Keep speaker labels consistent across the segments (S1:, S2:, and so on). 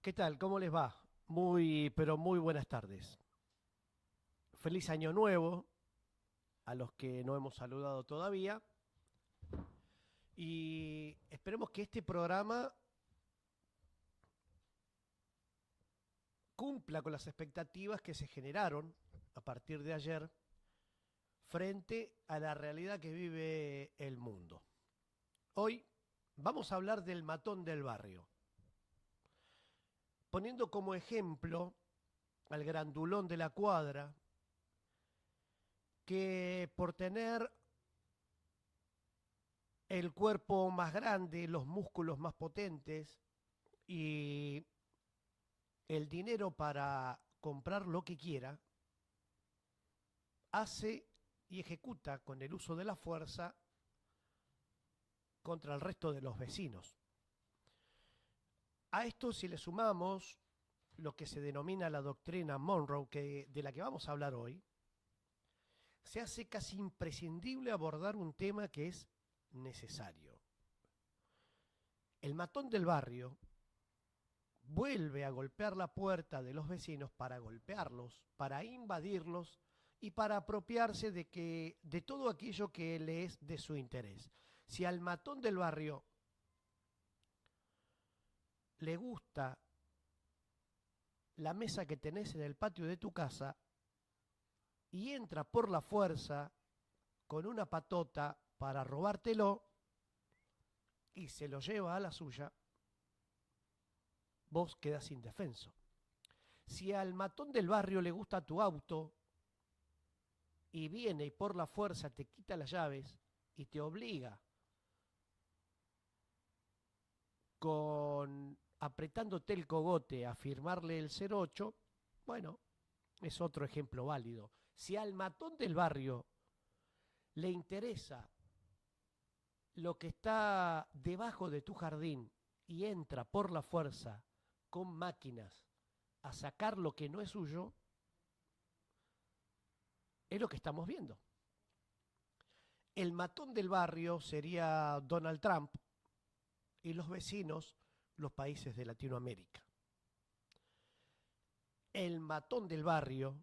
S1: ¿Qué tal? ¿Cómo les va? Pero muy buenas tardes. Feliz año nuevo a los que no hemos saludado todavía y esperemos que este programa cumpla con las expectativas que se generaron a partir de ayer frente a la realidad que vive el mundo. Hoy vamos a hablar del matón del barrio, poniendo como ejemplo al grandulón de la cuadra que por tener el cuerpo más grande, los músculos más potentes y el dinero para comprar lo que quiera, hace y ejecuta con el uso de la fuerza contra el resto de los vecinos. A esto si le sumamos lo que se denomina la doctrina Monroe, de la que vamos a hablar hoy, se hace casi imprescindible abordar un tema que es necesario. El matón del barrio vuelve a golpear la puerta de los vecinos para golpearlos, para invadirlos y para apropiarse de todo aquello que le es de su interés. Si al matón del barrio le gusta la mesa que tenés en el patio de tu casa y entra por la fuerza con una patota para robártelo y se lo lleva a la suya, vos quedás indefenso. Si al matón del barrio le gusta tu auto y viene y por la fuerza te quita las llaves y te obliga con apretándote el cogote a firmarle el 08, bueno, es otro ejemplo válido. Si al matón del barrio le interesa lo que está debajo de tu jardín y entra por la fuerza con máquinas a sacar lo que no es suyo, es lo que estamos viendo. El matón del barrio sería Donald Trump y los vecinos los países de Latinoamérica. El matón del barrio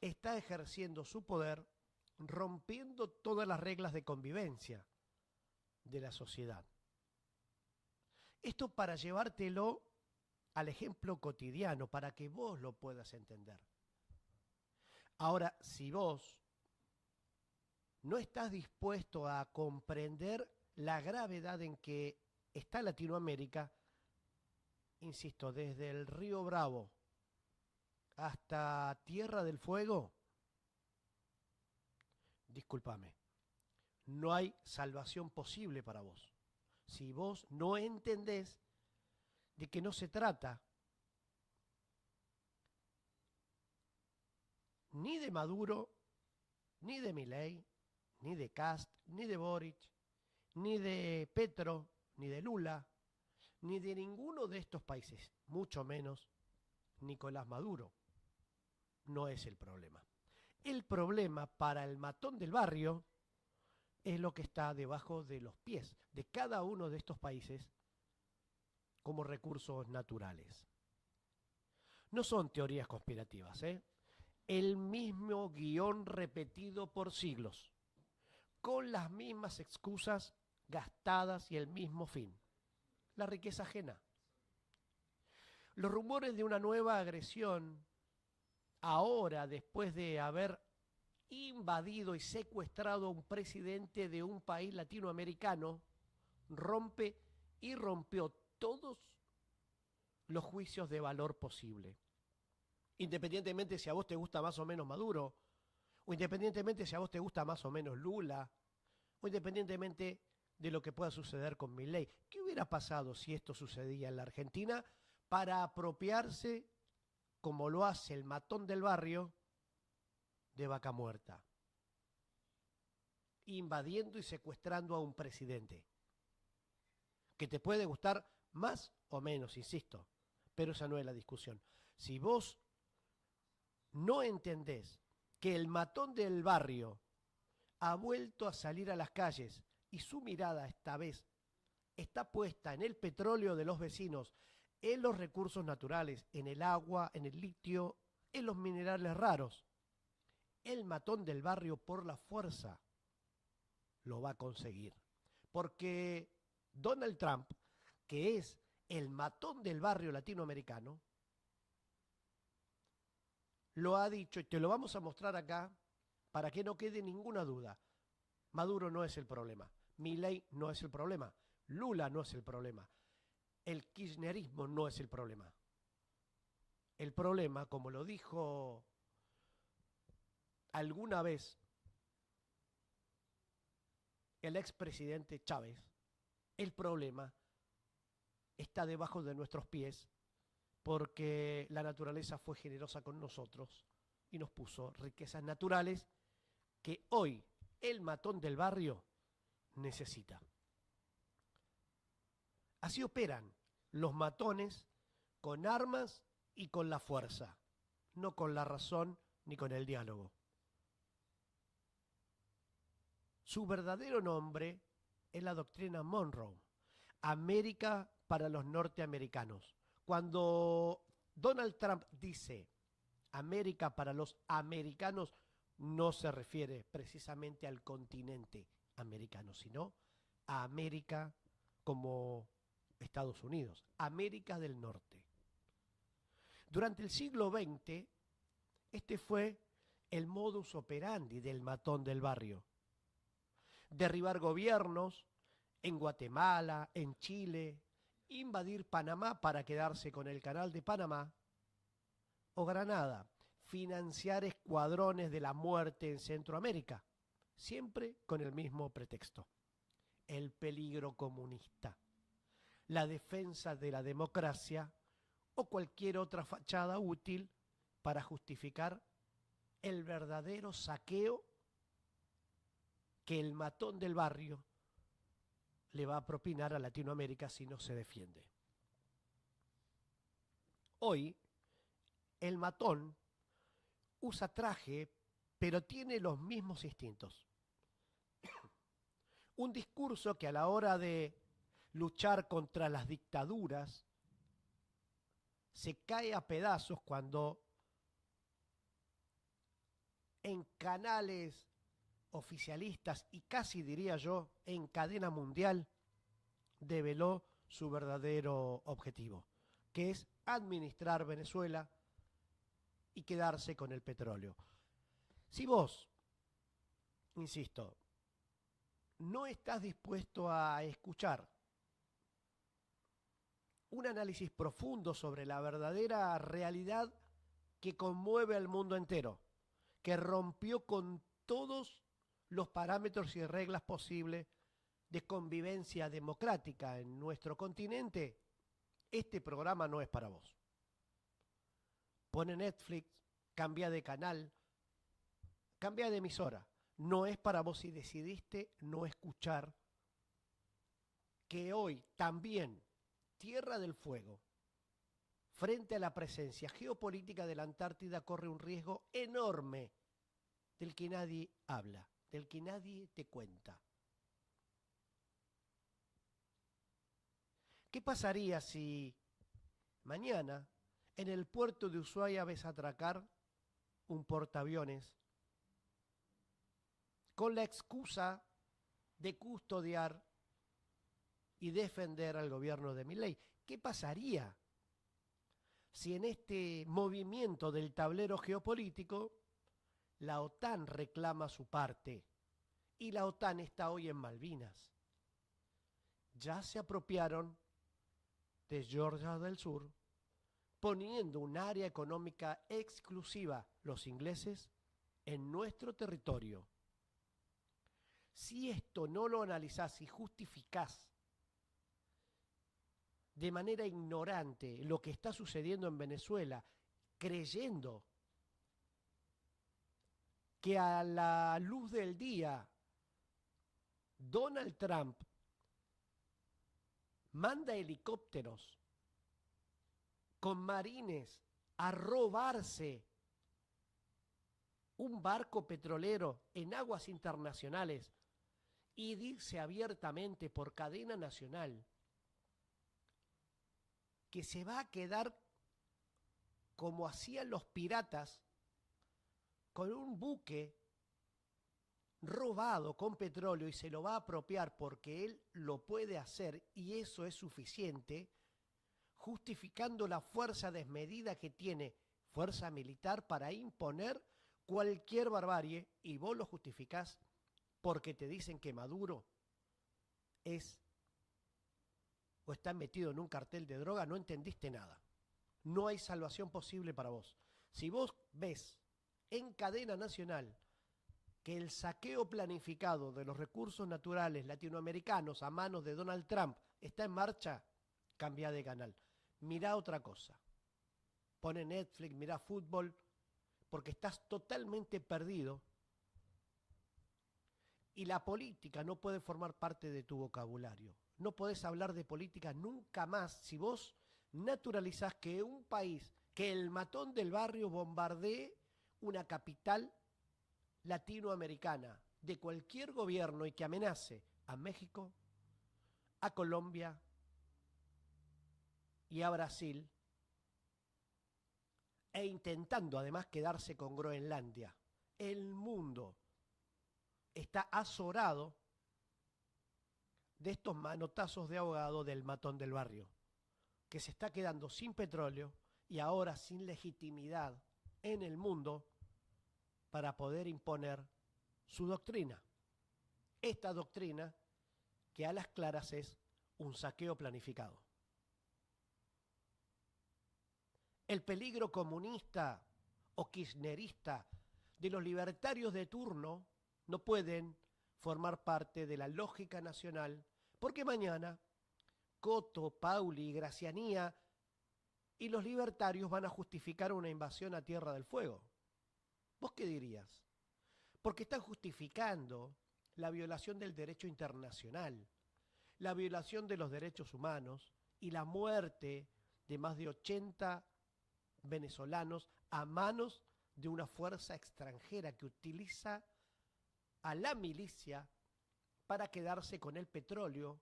S1: está ejerciendo su poder rompiendo todas las reglas de convivencia de la sociedad. Esto para llevártelo al ejemplo cotidiano, para que vos lo puedas entender. Ahora, si vos no estás dispuesto a comprender la gravedad en que está Latinoamérica, insisto, desde el río Bravo hasta Tierra del Fuego, discúlpame, no hay salvación posible para vos. Si vos no entendés de que no se trata ni de Maduro, ni de Milei, ni de Kast, ni de Boric, ni de Petro, ni de Lula, ni de ninguno de estos países, mucho menos Nicolás Maduro. No es el problema. El problema para el matón del barrio es lo que está debajo de los pies de cada uno de estos países como recursos naturales. No son teorías conspirativas, ¿eh? El mismo guión repetido por siglos, con las mismas excusas gastadas y el mismo fin, la riqueza ajena. Los rumores de una nueva agresión, ahora después de haber invadido y secuestrado a un presidente de un país latinoamericano, rompe y rompió todos los juicios de valor posible. Independientemente si a vos te gusta más o menos Maduro, o independientemente si a vos te gusta más o menos Lula, o independientemente de lo que pueda suceder con Milei. ¿Qué hubiera pasado si esto sucedía en la Argentina para apropiarse, como lo hace el matón del barrio, de Vaca Muerta, invadiendo y secuestrando a un presidente? Que te puede gustar más o menos, insisto, pero esa no es la discusión. Si vos no entendés que el matón del barrio ha vuelto a salir a las calles y su mirada esta vez está puesta en el petróleo de los vecinos, en los recursos naturales, en el agua, en el litio, en los minerales raros. El matón del barrio por la fuerza lo va a conseguir. Porque Donald Trump, que es el matón del barrio latinoamericano, lo ha dicho y te lo vamos a mostrar acá para que no quede ninguna duda. Maduro no es el problema, Milei no es el problema, Lula no es el problema, el kirchnerismo no es el problema. El problema, como lo dijo alguna vez el expresidente Chávez, el problema está debajo de nuestros pies porque la naturaleza fue generosa con nosotros y nos puso riquezas naturales que hoy el matón del barrio necesita. Así operan los matones con armas y con la fuerza, no con la razón ni con el diálogo. Su verdadero nombre es la doctrina Monroe, América para los norteamericanos. Cuando Donald Trump dice América para los americanos, no se refiere precisamente al continente americano, sino a América como Estados Unidos, América del Norte. Durante el siglo XX, este fue el modus operandi del matón del barrio. Derribar gobiernos en Guatemala, en Chile, invadir Panamá para quedarse con el canal de Panamá, o Granada, financiar escuadrones de la muerte en Centroamérica, siempre con el mismo pretexto: el peligro comunista, la defensa de la democracia o cualquier otra fachada útil para justificar el verdadero saqueo que el matón del barrio le va a propinar a Latinoamérica si no se defiende. Hoy, el matón usa traje, pero tiene los mismos instintos. Un discurso que a la hora de luchar contra las dictaduras se cae a pedazos cuando en canales oficialistas y casi diría yo en cadena mundial develó su verdadero objetivo, que es administrar Venezuela y quedarse con el petróleo. Si vos, insisto, no estás dispuesto a escuchar un análisis profundo sobre la verdadera realidad que conmueve al mundo entero, que rompió con todos los parámetros y reglas posibles de convivencia democrática en nuestro continente, este programa no es para vos. Pone Netflix, cambia de canal, cambia de emisora. No es para vos si decidiste no escuchar que hoy también Tierra del Fuego, frente a la presencia geopolítica de la Antártida, corre un riesgo enorme del que nadie habla, del que nadie te cuenta. ¿Qué pasaría si mañana en el puerto de Ushuaia ves atracar un portaaviones con la excusa de custodiar y defender al gobierno de Milei? ¿Qué pasaría si en este movimiento del tablero geopolítico la OTAN reclama su parte y la OTAN está hoy en Malvinas? Ya se apropiaron de Georgia del Sur, poniendo un área económica exclusiva, los ingleses, en nuestro territorio. Si esto no lo analizás y justificás de manera ignorante lo que está sucediendo en Venezuela, creyendo que a la luz del día Donald Trump manda helicópteros con marines a robarse un barco petrolero en aguas internacionales y dice abiertamente por cadena nacional que se va a quedar como hacían los piratas, con un buque robado con petróleo y se lo va a apropiar porque él lo puede hacer y eso es suficiente, justificando la fuerza desmedida que tiene fuerza militar para imponer cualquier barbarie, y vos lo justificás porque te dicen que Maduro es o está metido en un cartel de droga, no entendiste nada. No hay salvación posible para vos. Si vos ves en cadena nacional que el saqueo planificado de los recursos naturales latinoamericanos a manos de Donald Trump está en marcha, cambia de canal. Mirá otra cosa. Pone Netflix, mirá fútbol, porque estás totalmente perdido y la política no puede formar parte de tu vocabulario. No podés hablar de política nunca más si vos naturalizás que un país, que el matón del barrio bombardee una capital latinoamericana de cualquier gobierno y que amenace a México, a Colombia y a Brasil, e intentando además quedarse con Groenlandia. El mundo está azorado de estos manotazos de ahogado del matón del barrio, que se está quedando sin petróleo y ahora sin legitimidad en el mundo para poder imponer su doctrina. Esta doctrina que a las claras es un saqueo planificado. El peligro comunista o kirchnerista de los libertarios de turno no pueden formar parte de la lógica nacional, porque mañana Coto, Pauli, Gracianía y los libertarios van a justificar una invasión a Tierra del Fuego. ¿Vos qué dirías? Porque están justificando la violación del derecho internacional, la violación de los derechos humanos y la muerte de más de 80 venezolanos a manos de una fuerza extranjera que utiliza a la milicia para quedarse con el petróleo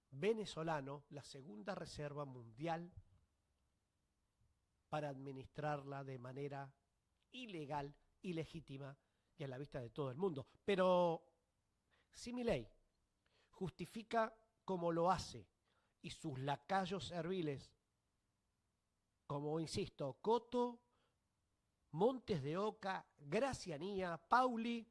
S1: venezolano, la segunda reserva mundial, para administrarla de manera ilegal, ilegítima y a la vista de todo el mundo. Pero si Milei justifica como lo hace y sus lacayos serviles, como insisto, Coto, Montes de Oca, Gracianía, Pauli,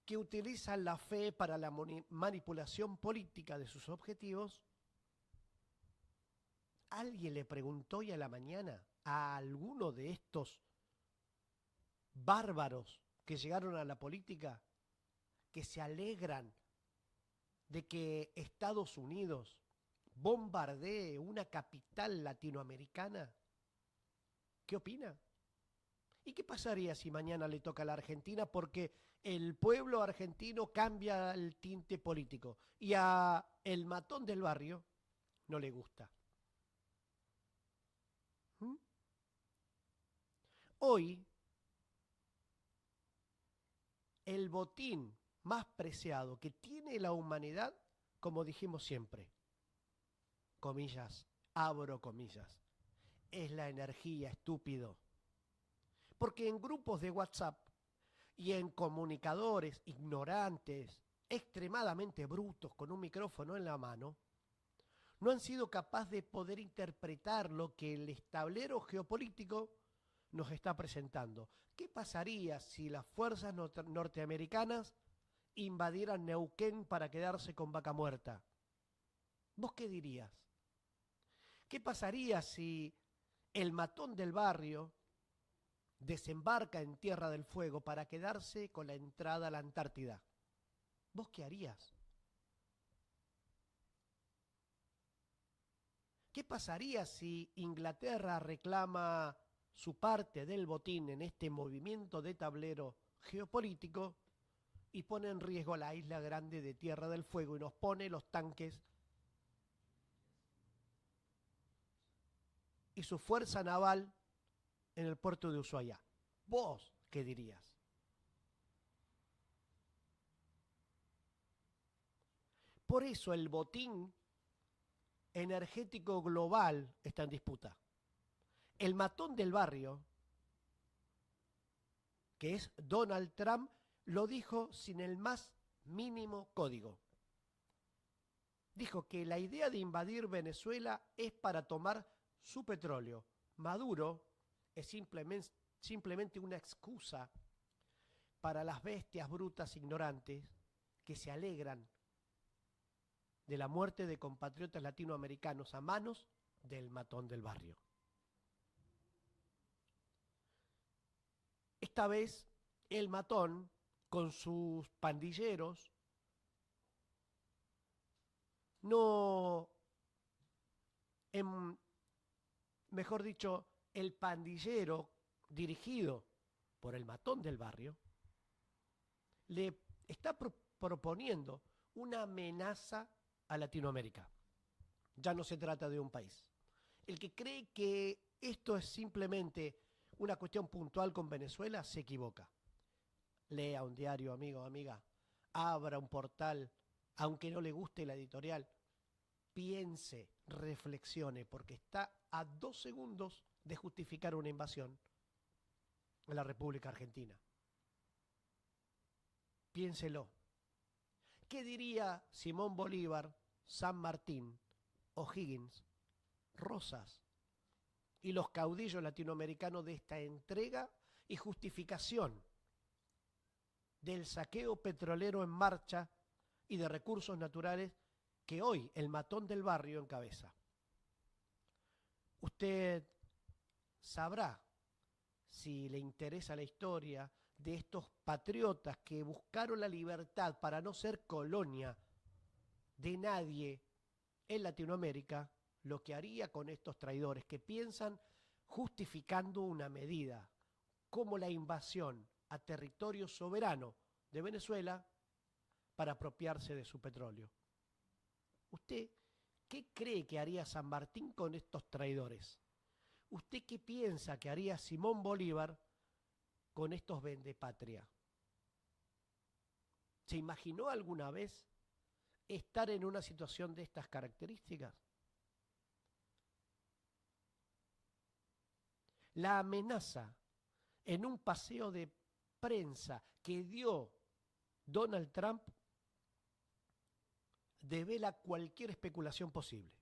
S1: que utilizan la fe para la manipulación política de sus objetivos, ¿alguien le preguntó hoy a la mañana a alguno de estos bárbaros que llegaron a la política que se alegran de que Estados Unidos bombardee una capital latinoamericana? ¿Qué opina? ¿Y qué pasaría si mañana le toca a la Argentina porque el pueblo argentino cambia el tinte político y a el matón del barrio no le gusta? ¿Mm? Hoy, el botín más preciado que tiene la humanidad, como dijimos siempre, comillas, abro comillas, es la energía, estúpido. Porque en grupos de WhatsApp y en comunicadores ignorantes, extremadamente brutos, con un micrófono en la mano, no han sido capaces de poder interpretar lo que el tablero geopolítico nos está presentando. ¿Qué pasaría si las fuerzas norteamericanas invadieran Neuquén para quedarse con Vaca Muerta? ¿Vos qué dirías? ¿Qué pasaría si el matón del barrio desembarca en Tierra del Fuego para quedarse con la entrada a la Antártida? ¿Vos qué harías? ¿Qué pasaría si Inglaterra reclama su parte del botín en este movimiento de tablero geopolítico y pone en riesgo la isla grande de Tierra del Fuego y nos pone los tanques y su fuerza naval en el puerto de Ushuaia? ¿Vos qué dirías? por eso el botín energético global está en disputa. El matón del barrio, que es Donald Trump, lo dijo sin el más mínimo código. Dijo que la idea de invadir Venezuela es para tomar su petróleo. Maduro es simplemente una excusa para las bestias brutas ignorantes que se alegran de la muerte de compatriotas latinoamericanos a manos del matón del barrio. Esta vez el matón, con sus pandilleros, no, mejor dicho, el pandillero dirigido por el matón del barrio, le está proponiendo una amenaza a Latinoamérica. Ya no se trata de un país. El que cree que esto es simplemente una cuestión puntual con Venezuela se equivoca. Lea un diario, amigo o amiga, abra un portal, aunque no le guste la editorial, piense, reflexione, porque está a 2 segundos de justificar una invasión en la República Argentina. Piénselo. ¿Qué diría Simón Bolívar, San Martín, O'Higgins, Rosas y los caudillos latinoamericanos de esta entrega y justificación del saqueo petrolero en marcha y de recursos naturales que hoy el matón del barrio encabeza? Usted sabrá, si le interesa la historia de estos patriotas que buscaron la libertad para no ser colonia de nadie en Latinoamérica, lo que haría con estos traidores que piensan justificando una medida como la invasión a territorio soberano de Venezuela para apropiarse de su petróleo. ¿Usted qué cree que haría San Martín con estos traidores? ¿Usted qué piensa que haría Simón Bolívar con estos vendepatria? ¿Se imaginó alguna vez estar en una situación de estas características? La amenaza en un paseo de prensa que dio Donald Trump devela cualquier especulación posible.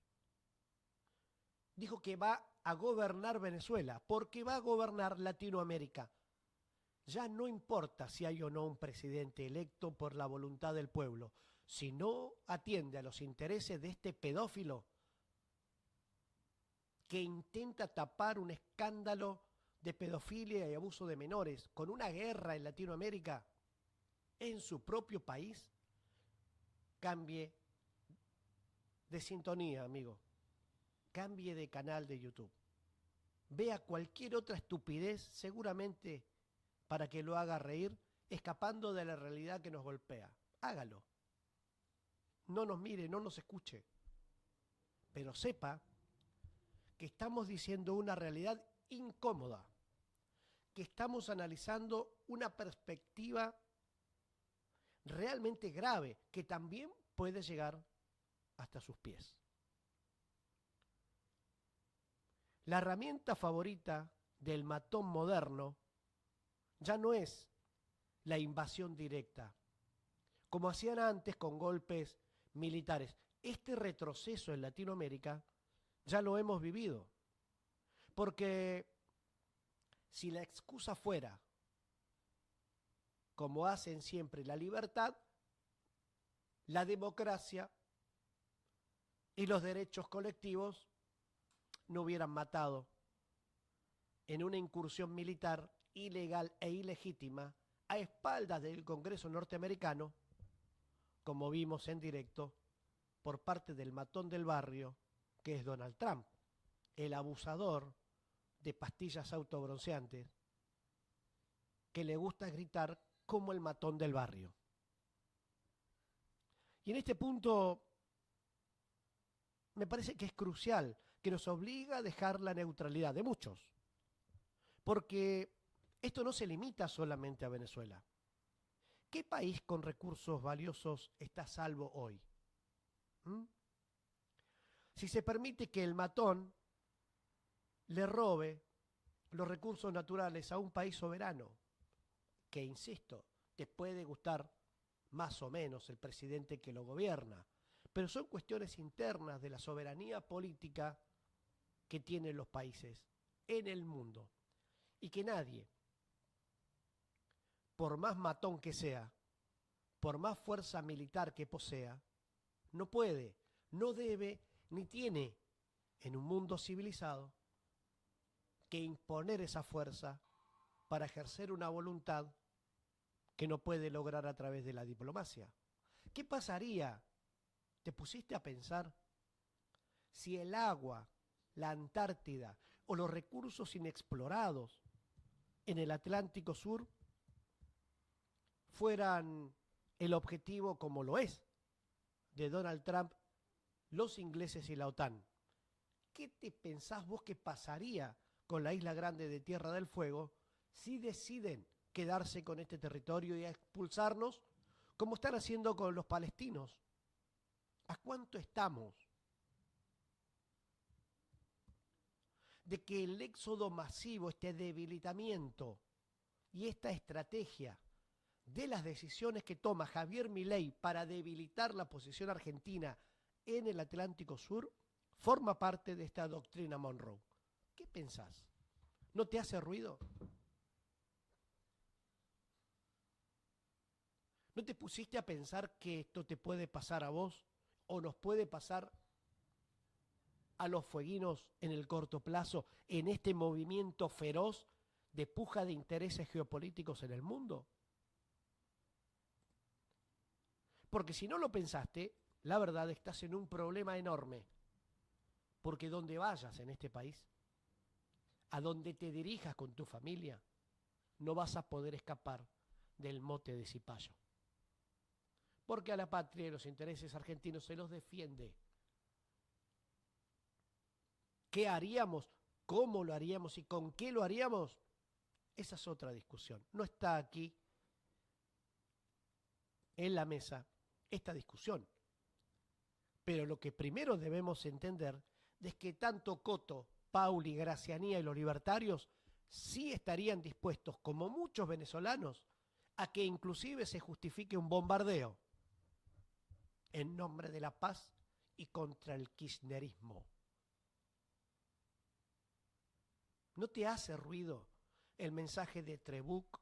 S1: Dijo que va a gobernar Venezuela, porque va a gobernar Latinoamérica. Ya no importa si hay o no un presidente electo por la voluntad del pueblo. Si no atiende a los intereses de este pedófilo que intenta tapar un escándalo de pedofilia y abuso de menores con una guerra en Latinoamérica, en su propio país, cambie de sintonía, amigo. Cambie de canal de YouTube. Vea cualquier otra estupidez, seguramente para que lo haga reír, escapando de la realidad que nos golpea. Hágalo. No nos mire, no nos escuche. Pero sepa que estamos diciendo una realidad incómoda, que estamos analizando una perspectiva realmente grave, que también puede llegar hasta sus pies. La herramienta favorita del matón moderno ya no es la invasión directa, como hacían antes con golpes militares. Este retroceso en Latinoamérica ya lo hemos vivido, porque si la excusa fuera, como hacen siempre, la libertad, la democracia y los derechos colectivos, no hubieran matado en una incursión militar ilegal e ilegítima a espaldas del Congreso norteamericano, como vimos en directo por parte del matón del barrio, que es Donald Trump, el abusador de pastillas autobronceantes, que le gusta gritar como el matón del barrio. Y en este punto me parece que es crucial, que nos obliga a dejar la neutralidad de muchos, porque esto no se limita solamente a Venezuela. ¿Qué país con recursos valiosos está a salvo hoy? ¿Mm? Si se permite que el matón le robe los recursos naturales a un país soberano, que insisto, te puede gustar más o menos el presidente que lo gobierna, pero son cuestiones internas de la soberanía política que tienen los países en el mundo y que nadie, por más matón que sea, por más fuerza militar que posea, no puede, no debe, ni tiene en un mundo civilizado que imponer esa fuerza para ejercer una voluntad que no puede lograr a través de la diplomacia. ¿Qué pasaría? ¿Te pusiste a pensar si el agua, la Antártida o los recursos inexplorados en el Atlántico Sur fueran el objetivo, como lo es, de Donald Trump, los ingleses y la OTAN? ¿Qué te pensás vos que pasaría con la isla grande de Tierra del Fuego si deciden quedarse con este territorio y expulsarnos, como están haciendo con los palestinos? ¿A cuánto estamos de que el éxodo masivo, este debilitamiento y esta estrategia de las decisiones que toma Javier Milei para debilitar la posición argentina en el Atlántico Sur forma parte de esta doctrina Monroe? ¿Qué pensás? ¿No te hace ruido? ¿No te pusiste a pensar que esto te puede pasar a vos o nos puede pasar a los fueguinos en el corto plazo en este movimiento feroz de puja de intereses geopolíticos en el mundo? Porque si no lo pensaste, la verdad estás en un problema enorme. Porque donde vayas en este país, a donde te dirijas con tu familia, no vas a poder escapar del mote de cipayo. Porque a la patria y los intereses argentinos se los defiende. ¿Qué haríamos? ¿Cómo lo haríamos? ¿Y con qué lo haríamos? Esa es otra discusión. No está aquí en la mesa esta discusión. Pero lo que primero debemos entender es que tanto Cotto, Pauli, Gracianía y los libertarios sí estarían dispuestos, como muchos venezolanos, a que inclusive se justifique un bombardeo en nombre de la paz y contra el kirchnerismo. ¿No te hace ruido el mensaje de Trebuch,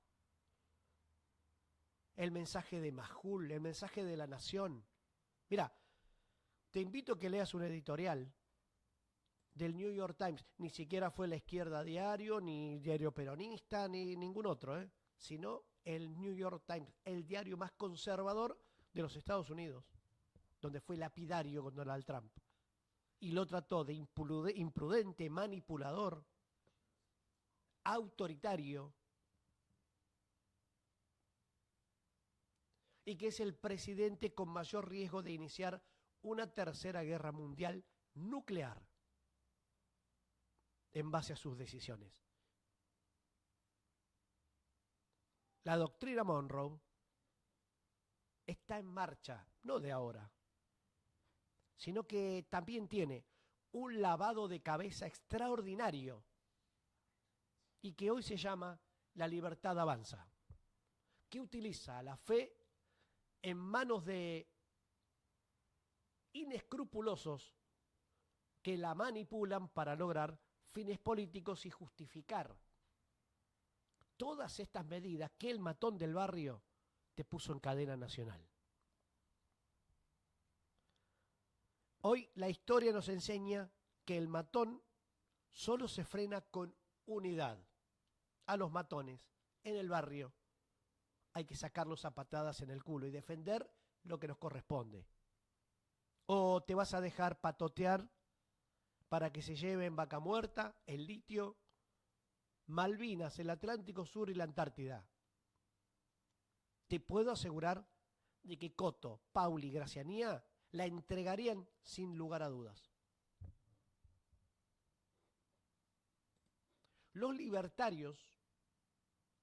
S1: el mensaje de Majul, el mensaje de La Nación? Mira, te invito a que leas un editorial del New York Times. Ni siquiera fue La Izquierda Diario, ni Diario Peronista, ni ningún otro, sino el New York Times, el diario más conservador de los Estados Unidos, donde fue lapidario con Donald Trump. Y lo trató de imprudente, manipulador, autoritario, y que es el presidente con mayor riesgo de iniciar una tercera guerra mundial nuclear en base a sus decisiones. La doctrina Monroe está en marcha, no de ahora, sino que también tiene un lavado de cabeza extraordinario y que hoy se llama La Libertad Avanza, que utiliza la fe en manos de inescrupulosos que la manipulan para lograr fines políticos y justificar todas estas medidas que el matón del barrio te puso en cadena nacional. Hoy la historia nos enseña que el matón solo se frena con unidad. A los matones en el barrio hay que sacarlos a patadas en el culo y defender lo que nos corresponde. ¿O te vas a dejar patotear para que se lleven Vaca Muerta, el litio, Malvinas, el Atlántico Sur y la Antártida? Te puedo asegurar de que Cotto, Pauli y Gracianía la entregarían sin lugar a dudas. Los libertarios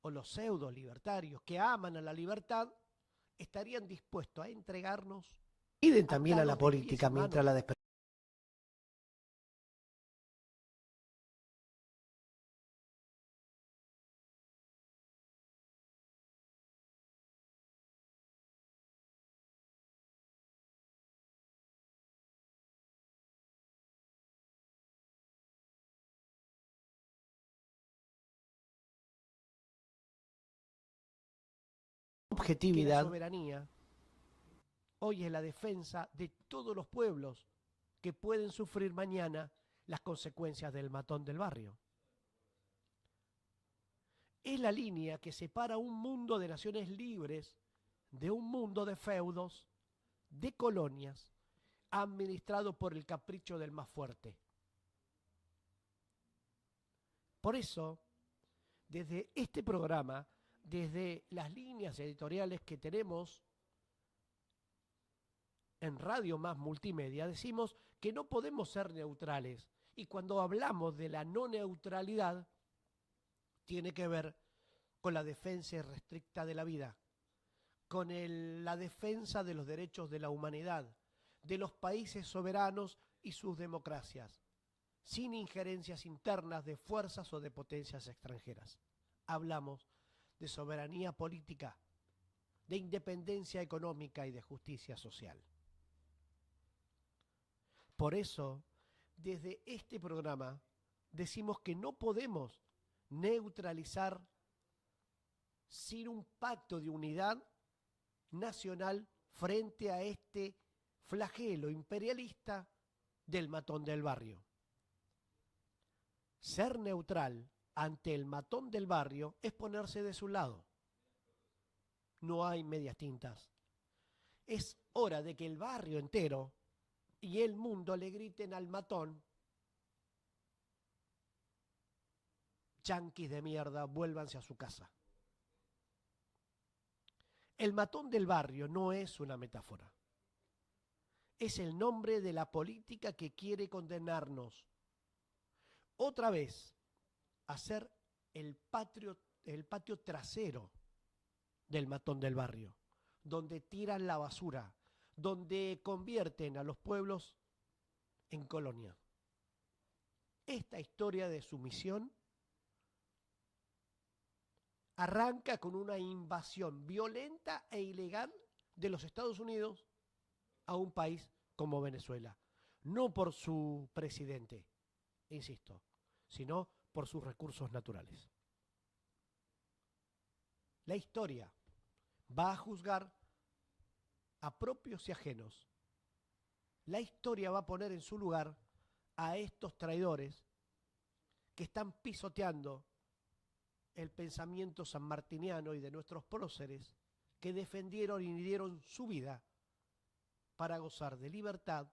S1: o los pseudo libertarios que aman a la libertad estarían dispuestos a entregarnos Piden también a la política mientras la despertamos. Objetividad, la soberanía, hoy es la defensa de todos los pueblos que pueden sufrir mañana las consecuencias del matón del barrio. Es la línea que separa un mundo de naciones libres de un mundo de feudos, de colonias, administrado por el capricho del más fuerte. Por eso, desde este programa, desde las líneas editoriales que tenemos en Radio Más Multimedia, decimos que no podemos ser neutrales. Y cuando hablamos de la no neutralidad, tiene que ver con la defensa irrestricta de la vida, con la defensa de los derechos de la humanidad, de los países soberanos y sus democracias, sin injerencias internas de fuerzas o de potencias extranjeras. Hablamos de soberanía política, de independencia económica y de justicia social. Por eso, desde este programa, decimos que no podemos neutralizar sin un pacto de unidad nacional frente a este flagelo imperialista del matón del barrio. Ser neutral ante el matón del barrio es ponerse de su lado. No hay medias tintas. Es hora de que el barrio entero y el mundo le griten al matón: yanquis de mierda, vuélvanse a su casa. El matón del barrio no es una metáfora. Es el nombre de la política que quiere condenarnos otra vez a ser el patio trasero del matón del barrio, donde tiran la basura, donde convierten a los pueblos en colonia. Esta historia de sumisión arranca con una invasión violenta e ilegal de los Estados Unidos a un país como Venezuela. No por su presidente, insisto, sino por sus recursos naturales. La historia va a juzgar a propios y ajenos. La historia va a poner en su lugar a estos traidores que están pisoteando el pensamiento sanmartiniano y de nuestros próceres que defendieron y dieron su vida para gozar de libertad,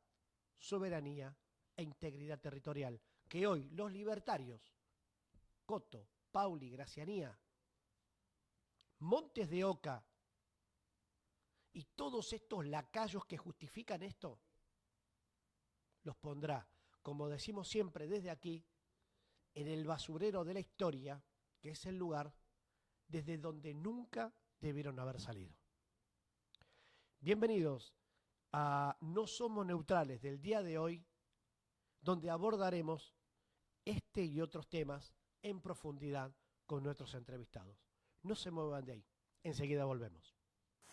S1: soberanía e integridad territorial, que hoy los libertarios, Coto, Pauli, Gracianía, Montes de Oca y todos estos lacayos que justifican esto, los pondrá, como decimos siempre desde aquí, en el basurero de la historia, que es el lugar desde donde nunca debieron haber salido. Bienvenidos a No Somos Neutrales del día de hoy, donde abordaremos este y otros temas en profundidad con nuestros entrevistados. No se muevan de ahí, enseguida volvemos.